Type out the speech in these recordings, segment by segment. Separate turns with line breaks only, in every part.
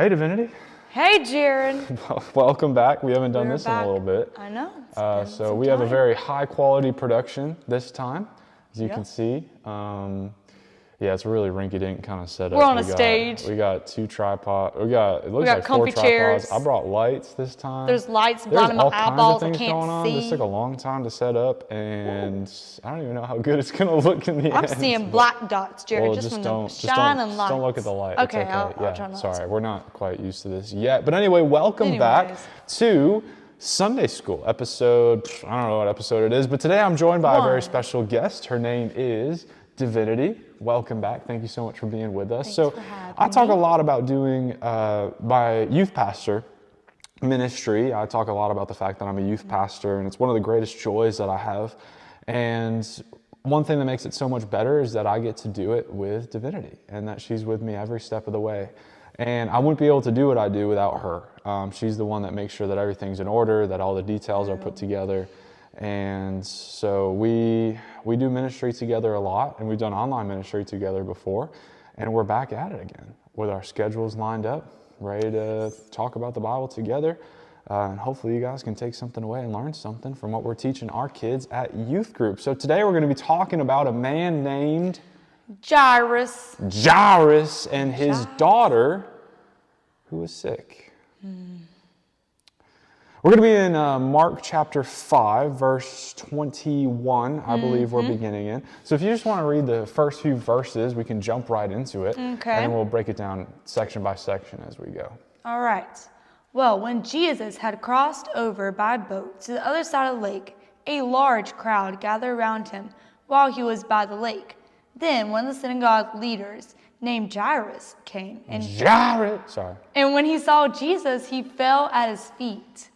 Hey, Divinity.
Hey, Jared.
Welcome back. We haven't done
We're
this
back.
in a little bit.
I know.
So we have a very high quality production this time, as you
Yep.
can see. Yeah, it's really rinky-dink kind of setup.
We're on a stage.
We got two tripods. It looks
got
like four
comfy
tripods.
chairs.
I brought lights this time.
There's lights
There's
blinding my
all kinds of
eyeballs. I
things
can't
going on.
see.
This took a long time to set up, and I don't even know how good it's gonna look in the end.
I'm seeing black dots, Jared,
Well,
just from the
don't
shining lights.
don't look at the light.
Okay,
It's okay.
I'll try not
Sorry,
to.
we're not quite used to this yet. But anyway, welcome back
Anyways.
to Sunday School episode. I don't know what episode it is, but today I'm joined by a very special guest. Her name is Divinity. Welcome back. Thank you so much for being with us.
Thanks for having
I talk
me.
a lot about doing my youth pastor ministry. I talk a lot about the fact that I'm a youth pastor, and it's one of the greatest joys that I have. And one thing that makes it so much better is that I get to do it with Divinity, and that she's with me every step of the way. And I wouldn't be able to do what I do without her. She's the one that makes sure that everything's in order, that all the details are put together. And so we do ministry together a lot, and we've done online ministry together before, and we're back at it again with our schedules lined up, ready to talk about the Bible together. And hopefully you guys can take something away and learn something from what we're teaching our kids at youth group. So today we're going to be talking about a man named
Jairus.
Jairus and his daughter who was sick. We're going to be in Mark chapter 5, verse 21, I believe we're beginning in. So if you just want to read the first few verses, we can jump right into it.
Okay.
And then we'll break it down section by section as we go.
All right. Well, when Jesus had crossed over by boat to the other side of the lake, a large crowd gathered around him while he was by the lake. Then one of the synagogue leaders, named Jairus, came. And when he saw Jesus, he fell at his feet.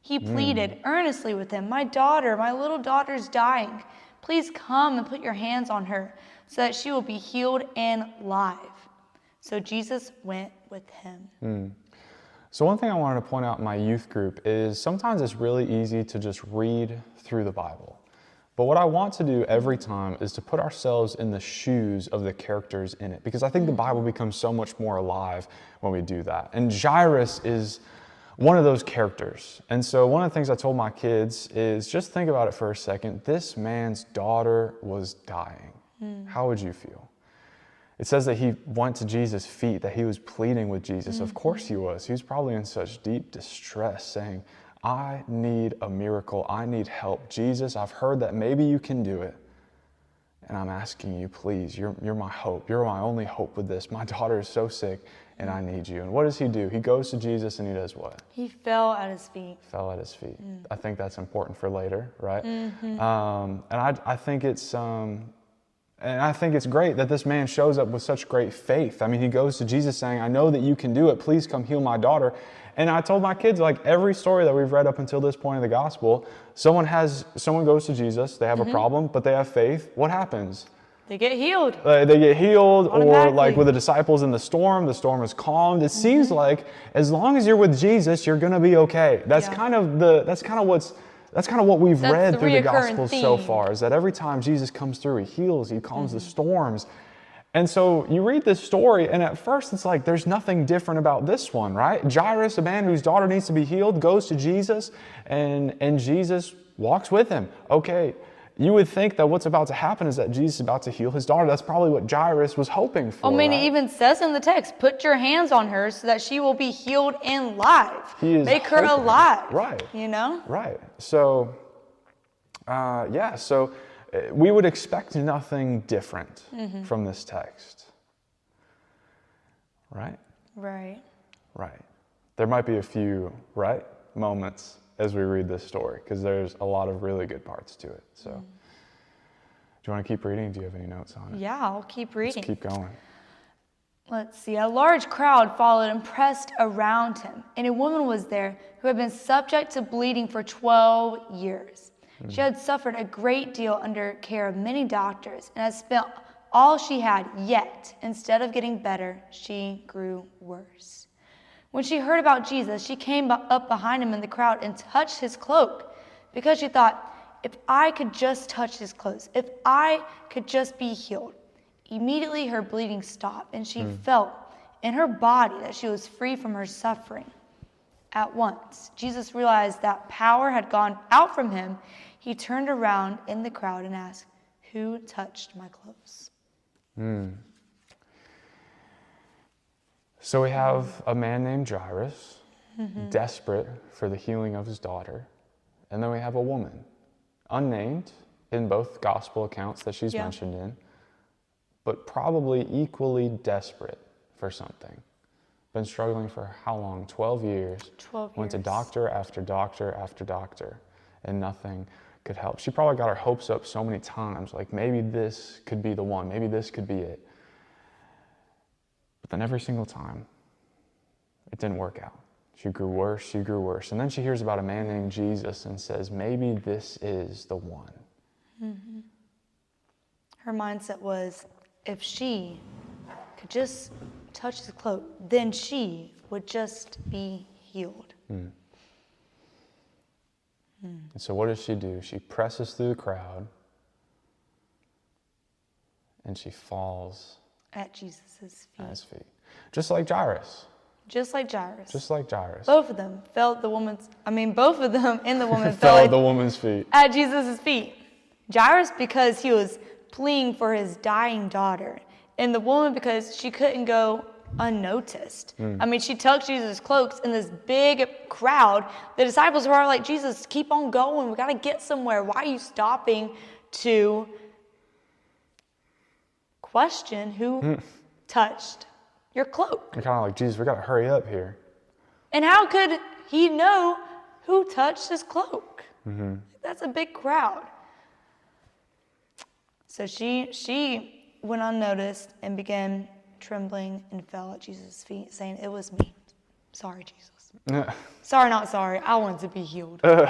He pleaded earnestly with him, my little daughter's dying. Please come and put your hands on her so that she will be healed and live. So Jesus went with him.
So one thing I wanted to point out in my youth group is sometimes it's really easy to just read through the Bible. But what I want to do every time is to put ourselves in the shoes of the characters in it, because I think the Bible becomes so much more alive when we do that. And Jairus is one of those characters. And so one of the things I told my kids is just think about it for a second. This man's daughter was dying. How would you feel? It says that he went to Jesus' feet, that he was pleading with Jesus. Of course he was. He was probably in such deep distress saying, I need a miracle. I need help. Jesus, I've heard that maybe you can do it. And I'm asking you, please, you're my hope. You're my only hope with this. My daughter is so sick and I need you. And what does he do? He goes to Jesus and he does what?
He fell at his feet.
Fell at his feet. I think that's important for later, right? And I think it's great that this man shows up with such great faith. I mean, he goes to Jesus saying, I know that you can do it. Please come heal my daughter. And I told my kids, like every story that we've read up until this point in the gospel, someone goes to Jesus, they have a problem, but they have faith. What happens?
They get healed.
They get healed, or like
Automatically.
with the disciples in the storm is calmed. It seems like as long as you're with Jesus, you're going to be okay. That's kind of what we've read through the Gospels so far, is that every time Jesus comes through, he heals, he calms the storms. And so you read this story, and at first it's like there's nothing different about this one, right? Jairus, a man whose daughter needs to be healed, goes to Jesus, and Jesus walks with him. Okay, you would think that what's about to happen is that Jesus is about to heal his daughter. That's probably what Jairus was hoping for.
I mean,
right?
it even says in the text, put your hands on her so that she will be healed and live. Make her
hoping.
alive.
Right.
You know?
Right. So, so we would expect nothing different from this text. Right?
Right.
Right. There might be a few, moments as we read this story, because there's a lot of really good parts to it. So, do you want to keep reading? Do you have any notes on it?
Yeah, I'll keep reading.
Let's keep going.
Let's see. A large crowd followed and pressed around him, and a woman was there who had been subject to bleeding for 12 years. She had suffered a great deal under care of many doctors and had spent all she had, yet instead of getting better, she grew worse. When she heard about Jesus, she came up behind him in the crowd and touched his cloak, because she thought, if I could just touch his clothes, if I could just be healed. Immediately her bleeding stopped, and she felt in her body that she was free from her suffering. At once, Jesus realized that power had gone out from him. He turned around in the crowd and asked, "Who touched my clothes?"
So we have a man named Jairus, desperate for the healing of his daughter. And then we have a woman, unnamed in both gospel accounts that she's mentioned in, but probably equally desperate for something. Been struggling for how long? 12 years.
12 years.
Went to doctor after doctor after doctor, and nothing could help. She probably got her hopes up so many times, like maybe this could be the one, maybe this could be it. But then every single time, it didn't work out. She grew worse, she grew worse. And then she hears about a man named Jesus and says, maybe this is the one.
Mm-hmm. Her mindset was, if she could just touch his cloak, then she would just be healed.
And so what does she do? She presses through the crowd and she falls
At Jesus' feet.
at his feet. Just like Jairus.
Just like Jairus.
Just like Jairus.
Both of them fell at the woman's, both of them and the woman
Fell
fell
at the woman's feet.
at Jesus' feet. Jairus because he was pleading for his dying daughter, and the woman because she couldn't go unnoticed. She tucked Jesus' cloaks in this big crowd. The disciples were like, Jesus, keep on going. We got to get somewhere. Why are you stopping to question who touched your cloak?
You're kind of like, Jesus, we got to hurry up here.
And how could he know who touched his cloak? That's a big crowd. So she went unnoticed and began trembling and fell at Jesus' feet, saying, "It was me. Sorry, Jesus. Sorry, not sorry. I wanted to be healed."
Do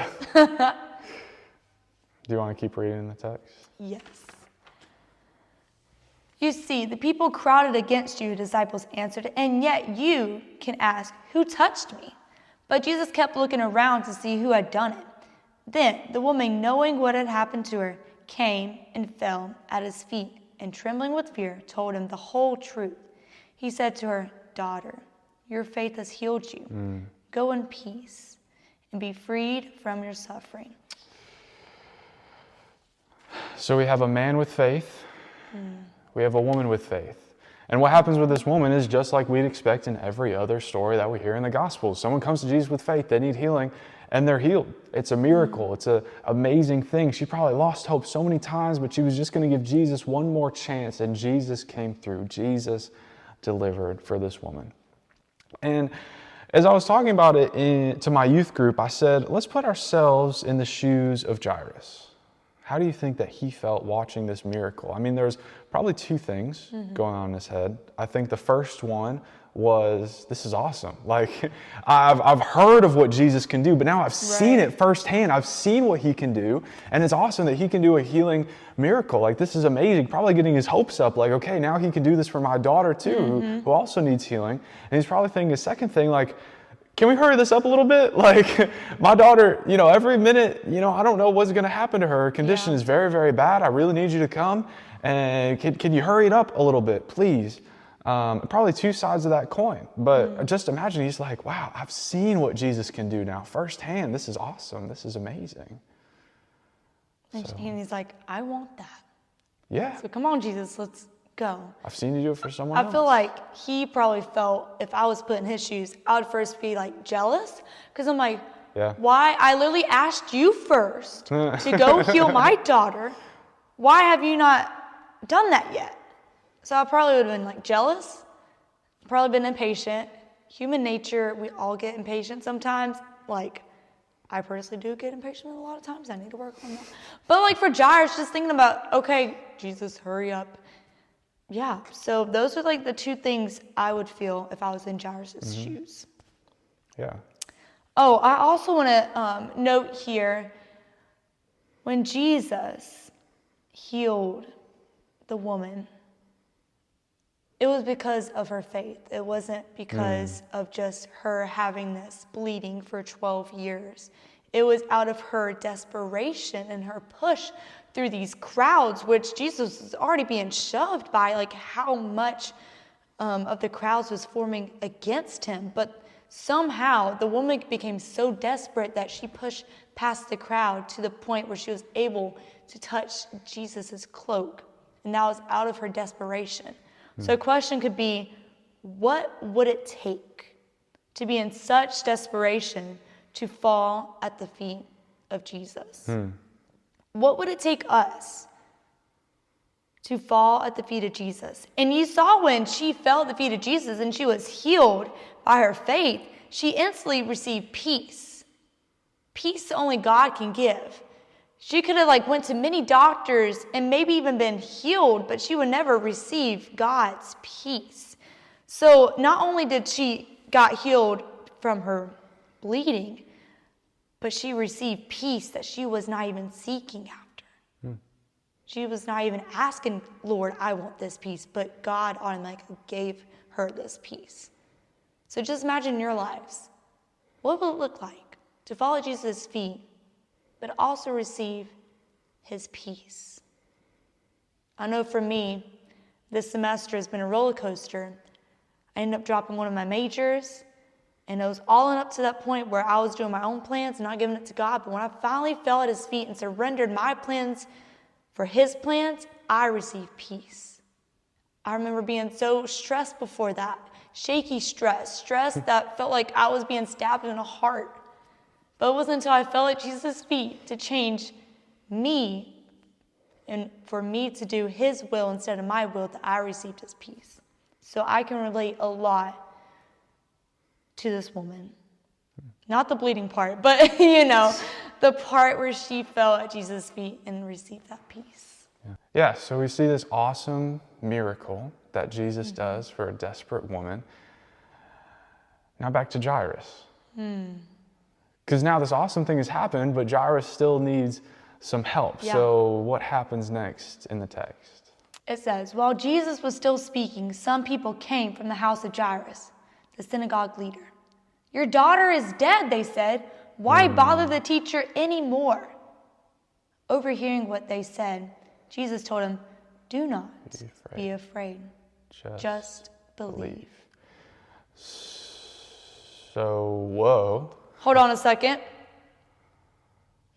you want to keep reading the text?
Yes. You see, the people crowded against you, disciples answered, and yet you can ask, "Who touched me?" But Jesus kept looking around to see who had done it. Then the woman, knowing what had happened to her, came and fell at his feet, and trembling with fear, told him the whole truth. He said to her, "Daughter, your faith has healed you. Go in peace and be freed from your suffering."
So we have a man with faith. We have a woman with faith. And what happens with this woman is just like we'd expect in every other story that we hear in the Gospels. Someone comes to Jesus with faith, they need healing, and they're healed. It's a miracle. It's an amazing thing. She probably lost hope so many times, but she was just going to give Jesus one more chance, and Jesus came through. Jesus delivered for this woman. And as I was talking about it to my youth group, I said, let's put ourselves in the shoes of Jairus. How do you think that he felt watching this miracle? There's probably two things going on in his head. I think the first one was, this is awesome. Like, I've heard of what Jesus can do, but now I've seen it firsthand. I've seen what he can do, and it's awesome that he can do a healing miracle. Like, this is amazing. Probably getting his hopes up, like, okay, now he can do this for my daughter too, who also needs healing. And he's probably thinking a second thing, like, can we hurry this up a little bit? Like, my daughter, every minute, I don't know what's going to happen to her. Her condition is very, very bad. I really need you to come. And can you hurry it up a little bit, please? Probably two sides of that coin. But just imagine, he's like, wow, I've seen what Jesus can do now firsthand. This is awesome. This is amazing.
And he's like, I want that.
Yeah.
So come on, Jesus, let's go.
I've seen you do it for someone else.
I feel like he probably felt, if I was put in his shoes, I would first be like jealous, because I'm like, why? I literally asked you first to go heal my daughter. Why have you not done that yet? So I probably would have been like jealous, probably been impatient. Human nature, we all get impatient sometimes. Like, I personally do get impatient a lot of times. I need to work on that. But like for Jairus, just thinking about, okay, Jesus, hurry up. Yeah, so those are like the two things I would feel if I was in Jairus' shoes.
Yeah.
Oh, I also want to note here, when Jesus healed the woman, it was because of her faith. It wasn't because of just her having this bleeding for 12 years. It was out of her desperation and her push through these crowds, which Jesus was already being shoved by, like how much of the crowds was forming against him. But somehow the woman became so desperate that she pushed past the crowd to the point where she was able to touch Jesus' cloak. And that was out of her desperation. So a question could be, what would it take to be in such desperation to fall at the feet of Jesus? What would it take us to fall at the feet of Jesus? And you saw when she fell at the feet of Jesus and she was healed by her faith, she instantly received peace. Peace only God can give. She could have went to many doctors and maybe even been healed, but she would never receive God's peace. So not only did she got healed from her bleeding, but she received peace that she was not even seeking after. She was not even asking, Lord, I want this peace, but God automatically gave her this peace. So just imagine in your lives, what will it look like to follow Jesus' feet, but also receive his peace? I know for me, this semester has been a roller coaster. I ended up dropping one of my majors, and it was all up to that point where I was doing my own plans and not giving it to God. But when I finally fell at his feet and surrendered my plans for his plans, I received peace. I remember being so stressed before that, shaky stress that felt like I was being stabbed in the heart. But it wasn't until I fell at Jesus' feet to change me and for me to do his will instead of my will that I received his peace. So I can relate a lot to this woman. Not the bleeding part, but the part where she fell at Jesus' feet and received that peace.
Yeah, so we see this awesome miracle that Jesus does for a desperate woman. Now back to Jairus. Because now this awesome thing has happened, but Jairus still needs some help.
Yeah.
So what happens next in the text?
It says, while Jesus was still speaking, some people came from the house of Jairus, the synagogue leader. Your daughter is dead, they said. Why bother the teacher anymore? Overhearing what they said, Jesus told him, do not be afraid. Just believe.
So, whoa.
Hold on a second.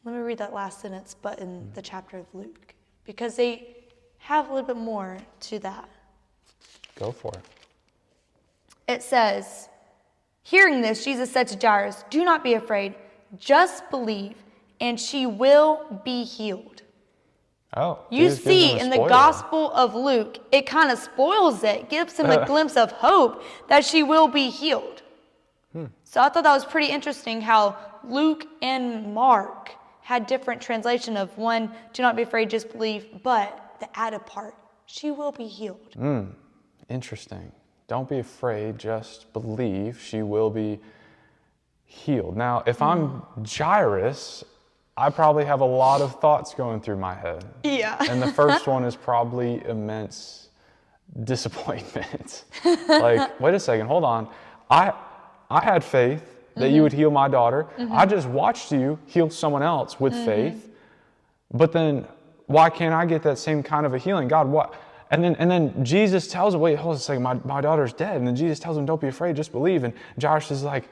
Let me read that last sentence, but in the chapter of Luke, because they have a little bit more to that.
Go for it.
It says, hearing this, Jesus said to Jairus, do not be afraid, just believe, and she will be healed.
Oh,
You
Jesus gives
see,
him a
in the
spoiler.
Gospel of Luke, it kind of spoils it, gives him a glimpse of hope that she will be healed. So I thought that was pretty interesting how Luke and Mark had different translation of one, do not be afraid, just believe, but the added part, she will be healed.
Interesting. Don't be afraid, just believe, she will be healed. Now, if I'm Jairus, I probably have a lot of thoughts going through my head.
Yeah.
And the first one is probably immense disappointment. Like, wait a second, hold on. I had faith that you would heal my daughter. I just watched you heal someone else with faith. But then why can't I get that same kind of a healing? God, what? And then Jesus tells him, wait, hold on a second, my daughter's dead. And then Jesus tells him, don't be afraid, just believe. And Jairus is like,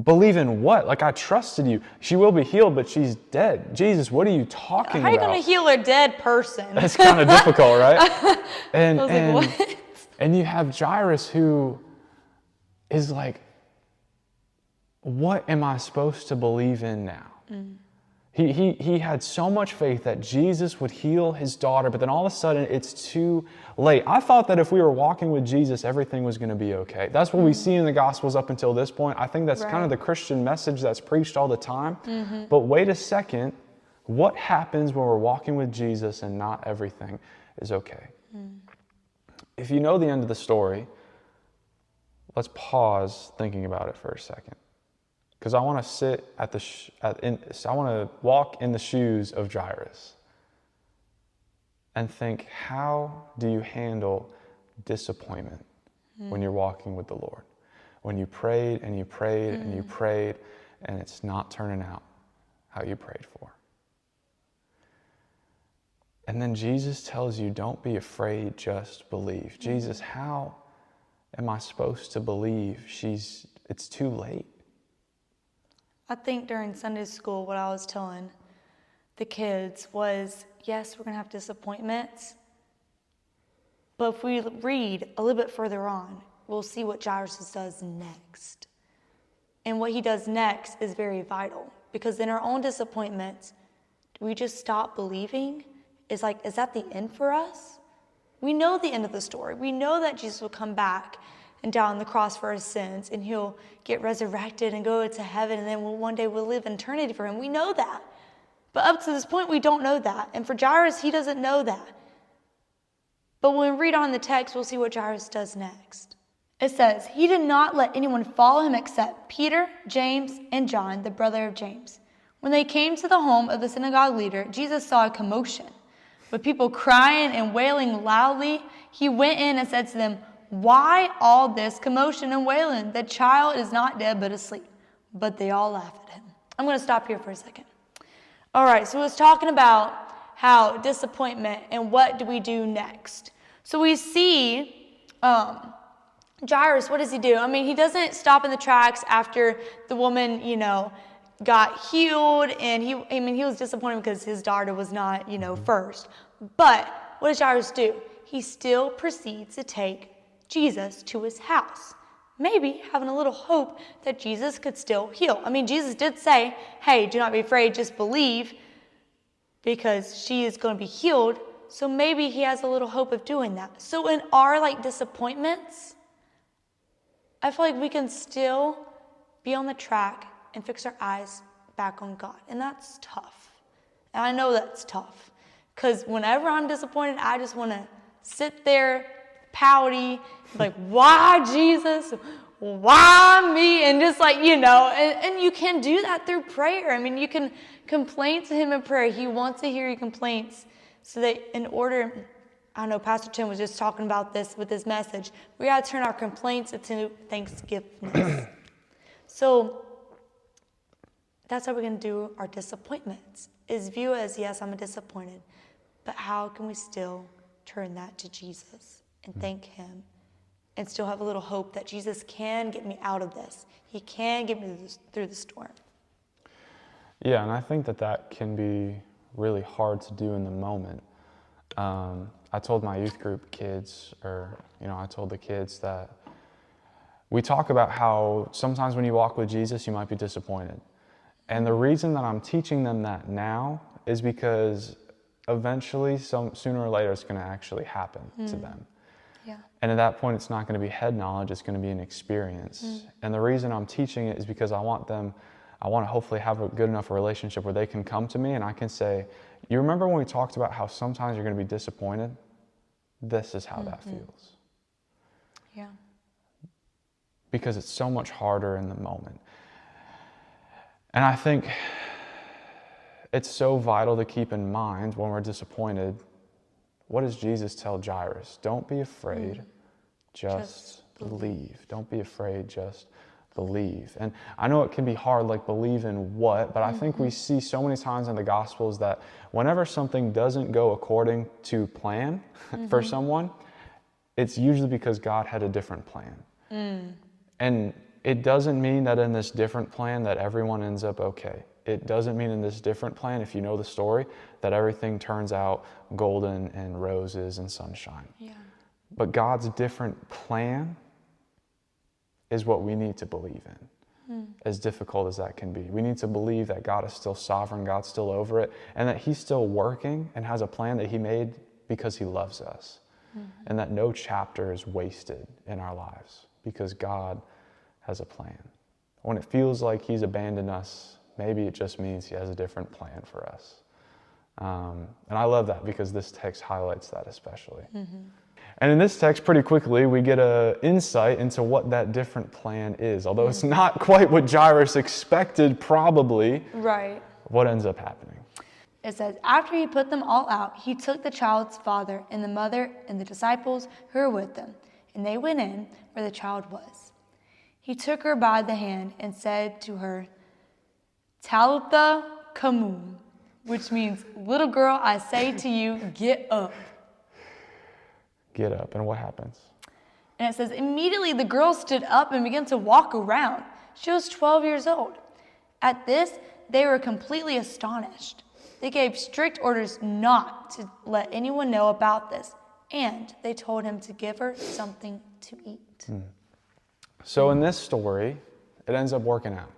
believe in what? Like, I trusted you. She will be healed, but she's dead. Jesus, what are you talking about?
How are you going to heal a dead person?
That's kind of difficult, right?
I was like, what?
And you have Jairus who is like, what am I supposed to believe in now? He had so much faith that Jesus would heal his daughter, but then all of a sudden it's too late. I thought that if we were walking with Jesus, everything was going to be okay. That's what we see in the Gospels up until this point. I think that's kind of the Christian message that's preached all the time. But wait a second, what happens when we're walking with Jesus and not everything is okay? If you know the end of the story, let's pause thinking about it for a second. Because I want to sit I want to walk in the shoes of Jairus and think, how do you handle disappointment when you're walking with the Lord? When you prayed and you prayed and you prayed and it's not turning out how you prayed for. And then Jesus tells you, don't be afraid, just believe. Jesus, how am I supposed to believe it's too late?
I think during Sunday school, what I was telling the kids was, yes, we're going to have disappointments, but if we read a little bit further on, we'll see what Jairus does next. And what he does next is very vital, because in our own disappointments, do we just stop believing? Is that the end for us? We know the end of the story. We know that Jesus will come back and die on the cross for our sins, and he'll get resurrected and go to heaven, and then one day we'll live in eternity for him. We know that. But up to this point, we don't know that. And for Jairus, he doesn't know that. But when we read on the text, we'll see what Jairus does next. It says, he did not let anyone follow him except Peter, James, and John, the brother of James. When they came to the home of the synagogue leader, Jesus saw a commotion, with people crying and wailing loudly. He went in and said to them, why all this commotion and wailing? The child is not dead but asleep. But they all laughed at him. I'm going to stop here for a second. All right, so it's talking about how disappointment and what do we do next. So we see Jairus, what does he do? I mean, he doesn't stop in the tracks after the woman, got healed, and he was disappointed because his daughter was not, first. But what does Jairus do? He still proceeds to take Jesus to his house, maybe having a little hope that Jesus could still heal. I mean, Jesus did say, hey, do not be afraid, just believe, because she is going to be healed. So maybe he has a little hope of doing that. So in our disappointments, I feel like we can still be on the track and fix our eyes back on God. And that's tough. And I know that's tough, because whenever I'm disappointed, I just want to sit there pouty, like, why Jesus? Why me? And just and you can do that through prayer. I mean, you can complain to him in prayer. He wants to hear your complaints, so that in order, I know Pastor Tim was just talking about this with his message, we got to turn our complaints into thanksgiving. So that's how we're going to do our disappointments, is view as, yes, I'm disappointed, but how can we still turn that to Jesus and thank him and still have a little hope that Jesus can get me out of this. He can get me through the storm.
Yeah, and I think that can be really hard to do in the moment. I told my youth group kids, I told the kids that we talk about how sometimes when you walk with Jesus, you might be disappointed. And the reason that I'm teaching them that now is because eventually, sooner or later, it's going to actually happen to them.
Yeah.
And at that point, it's not going to be head knowledge, it's going to be an experience. And the reason I'm teaching it is because I want to hopefully have a good enough relationship where they can come to me and I can say, you remember when we talked about how sometimes you're going to be disappointed? This is how that feels.
Yeah.
Because it's so much harder in the moment. And I think it's so vital to keep in mind when we're disappointed, what does Jesus tell Jairus? Don't be afraid, just believe. Don't be afraid, just believe. And I know it can be hard, believe in what, but I think we see so many times in the Gospels that whenever something doesn't go according to plan for someone, it's usually because God had a different plan. And it doesn't mean that in this different plan that everyone ends up okay. It doesn't mean in this different plan, if you know the story, that everything turns out golden and roses and sunshine.
Yeah.
But God's different plan is what we need to believe in, as difficult as that can be. We need to believe that God is still sovereign, God's still over it, and that he's still working and has a plan that he made because he loves us. And that no chapter is wasted in our lives because God has a plan. When it feels like he's abandoned us, maybe it just means he has a different plan for us. And I love that because this text highlights that especially. And in this text, pretty quickly, we get an insight into what that different plan is. Although it's not quite what Jairus expected, probably.
Right.
What ends up happening?
It says, after he put them all out, he took the child's father and the mother and the disciples who were with them, and they went in where the child was. He took her by the hand and said to her, Talitha Koum, which means, little girl, I say to you, get up.
Get up. And what happens?
And it says, immediately the girl stood up and began to walk around. She was 12 years old. At this, they were completely astonished. They gave strict orders not to let anyone know about this, and they told him to give her something to eat.
So in this story, it ends up working out.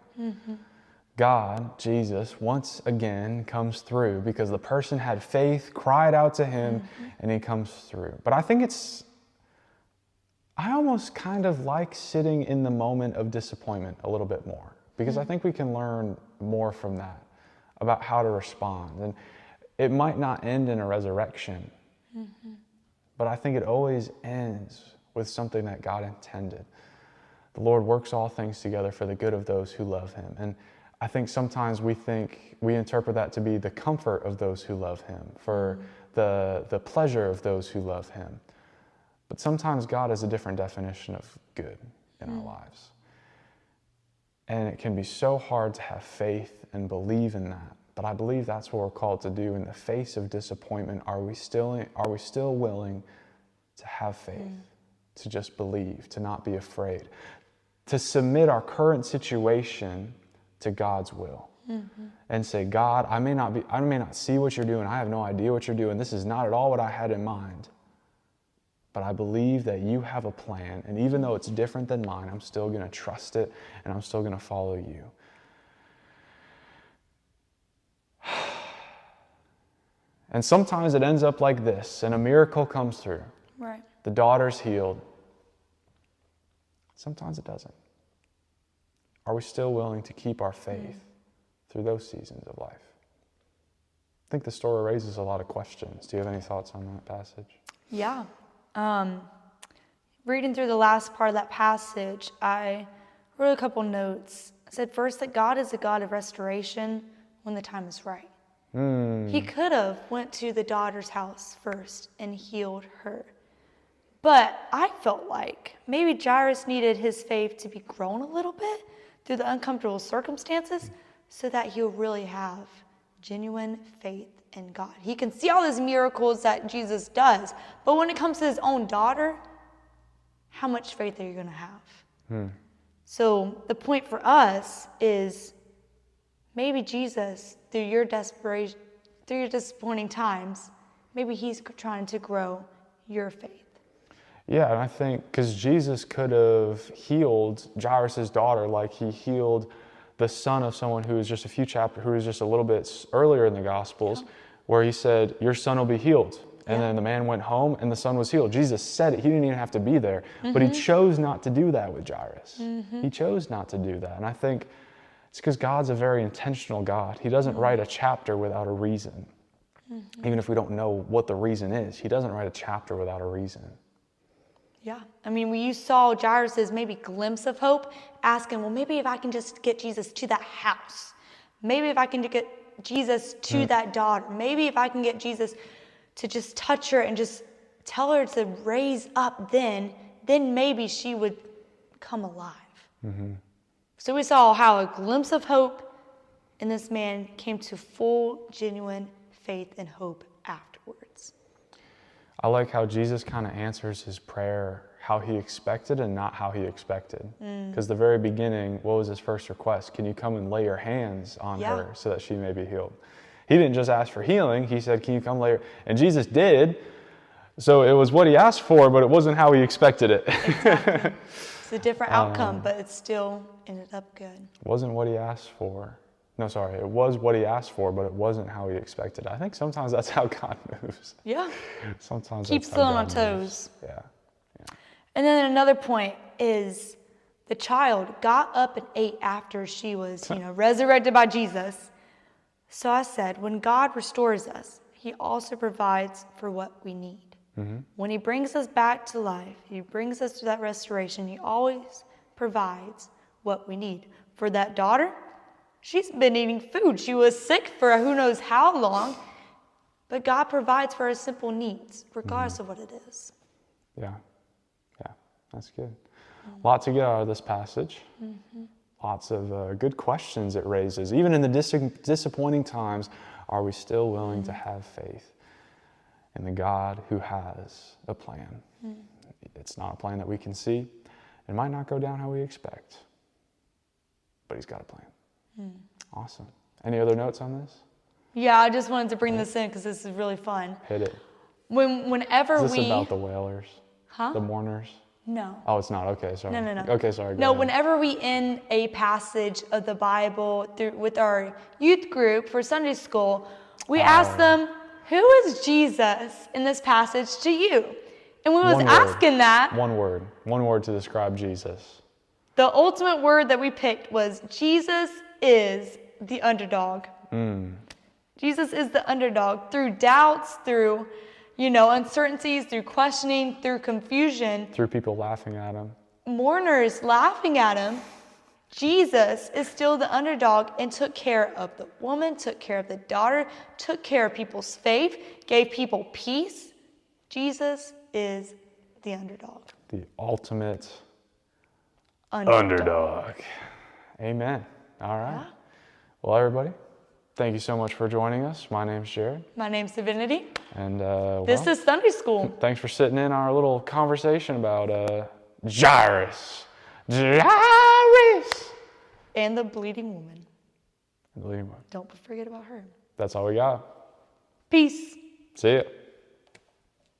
God, Jesus, once again comes through because the person had faith, cried out to him, and he comes through. But I think I almost kind of like sitting in the moment of disappointment a little bit more, because I think we can learn more from that about how to respond. And it might not end in a resurrection, but I think it always ends with something that God intended. The Lord works all things together for the good of those who love him. And I think sometimes we interpret that to be the comfort of those who love him, for the pleasure of those who love him. But sometimes God has a different definition of good in our lives. And it can be so hard to have faith and believe in that. But I believe that's what we're called to do in the face of disappointment. Are we still willing to have faith, to just believe, to not be afraid, to submit our current situation to God's will, and say, God, I may not see what you're doing. I have no idea what you're doing. This is not at all what I had in mind. But I believe that you have a plan, and even though it's different than mine, I'm still going to trust it, and I'm still going to follow you. And sometimes it ends up like this, and a miracle comes through.
Right.
The daughter's healed. Sometimes it doesn't. Are we still willing to keep our faith through those seasons of life? I think the story raises a lot of questions. Do you have any thoughts on that passage?
Yeah. Reading through the last part of that passage, I wrote a couple notes. I said first that God is a God of restoration when the time is right. He could have went to the daughter's house first and healed her. But I felt like maybe Jairus needed his faith to be grown a little bit through the uncomfortable circumstances so that he'll really have genuine faith in God. He can see all these miracles that Jesus does, but when it comes to his own daughter, how much faith are you going to have? So the point for us is maybe Jesus, through your desperation, through your disappointing times, maybe he's trying to grow your faith.
Yeah, and I think because Jesus could have healed Jairus' daughter like he healed the son of someone who was just a little bit earlier in the Gospels, where he said, your son will be healed. And then the man went home and the son was healed. Jesus said it. He didn't even have to be there. But he chose not to do that with Jairus. He chose not to do that. And I think it's because God's a very intentional God. He doesn't write a chapter without a reason. Even if we don't know what the reason is, he doesn't write a chapter without a reason.
Yeah. I mean, when you saw Jairus' maybe glimpse of hope, asking, well, maybe if I can just get Jesus to that house. Maybe if I can get Jesus to that daughter. Maybe if I can get Jesus to just touch her and just tell her to raise up then maybe she would come alive. So we saw how a glimpse of hope in this man came to full, genuine faith and hope afterwards.
I like how Jesus kind of answers his prayer how he expected and not how he expected. Because the very beginning, what was his first request? Can you come and lay your hands on her so that she may be healed? He didn't just ask for healing. He said, can you come lay her? And Jesus did. So it was what he asked for, but it wasn't how he expected it.
Exactly. It's a different outcome, but it still ended up good.
It wasn't what he asked for. No, sorry. It was what he asked for, but it wasn't how he expected. I think sometimes that's how God moves.
Yeah.
Sometimes
keeps
that's how
us on our
God
toes.
moves. Yeah.
And then another point is the child got up and ate after she was, resurrected by Jesus. So I said, when God restores us, he also provides for what we need. When he brings us back to life, he brings us to that restoration, he always provides what we need. For that daughter, she's been eating food. She was sick for who knows how long, but God provides for her simple needs, regardless of what it is.
Yeah, that's good. A lot to get out of this passage. Lots of good questions it raises. Even in the disappointing times, are we still willing to have faith in the God who has a plan? it's not a plan that we can see. It might not go down how we expect, but he's got a plan. Awesome. Any other notes on this?
Yeah, I just wanted to bring this in because this is really fun.
Hit it.
Whenever
Is this about the wailers?
Huh?
The mourners?
No.
Oh, it's not. Okay, sorry.
No.
Okay, sorry. Go
No,
ahead.
whenever we end a passage of the Bible with our youth group for Sunday school, we ask them, who is Jesus in this passage to you? And we was
One word.
asking that,
One word to describe Jesus.
the ultimate word that we picked was Jesus is the underdog. Jesus is the underdog through doubts, through, uncertainties, through questioning, through confusion.
Through people laughing at him.
Mourners laughing at him. Jesus is still the underdog and took care of the woman, took care of the daughter, took care of people's faith, gave people peace. Jesus is the underdog.
The ultimate
Underdog.
underdog. Amen. All right.
Yeah.
Well, everybody, thank you so much for joining us. My name's Jared.
My name's Divinity.
And
This is Sunday school.
thanks for sitting in our little conversation about Jairus. Jairus!
And the bleeding woman.
And the leading one.
Don't forget about her.
That's all we got.
Peace.
See ya.